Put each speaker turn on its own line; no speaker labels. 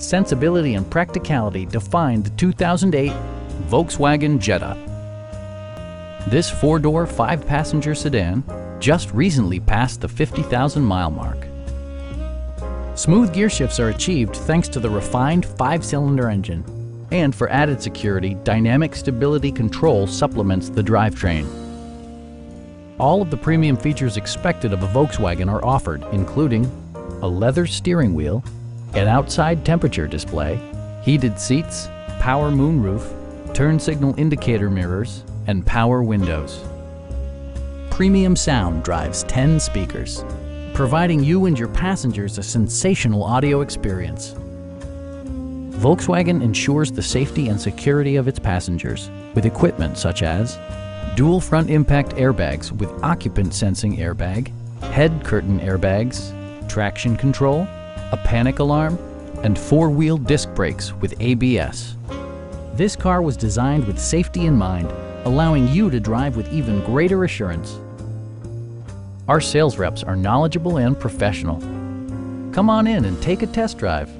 sensibility and practicality define the 2008 Volkswagen Jetta. This four-door, five-passenger sedan just recently passed the 50,000-mile mark. Smooth gear shifts are achieved thanks to the refined five-cylinder engine. And for added security, dynamic stability control supplements the drivetrain. All of the premium features expected of a Volkswagen are offered, including a leather steering wheel, an outside temperature display, heated seats, power moonroof, turn signal indicator mirrors, and power windows. Premium sound drives 10 speakers, providing you and your passengers a sensational audio experience. Volkswagen ensures the safety and security of its passengers with equipment such as dual front impact airbags with occupant sensing airbag, head curtain airbags, traction control, a panic alarm, and four-wheel disc brakes with ABS. This car was designed with safety in mind, allowing you to drive with even greater assurance. Our sales reps are knowledgeable and professional. Come on in and take a test drive.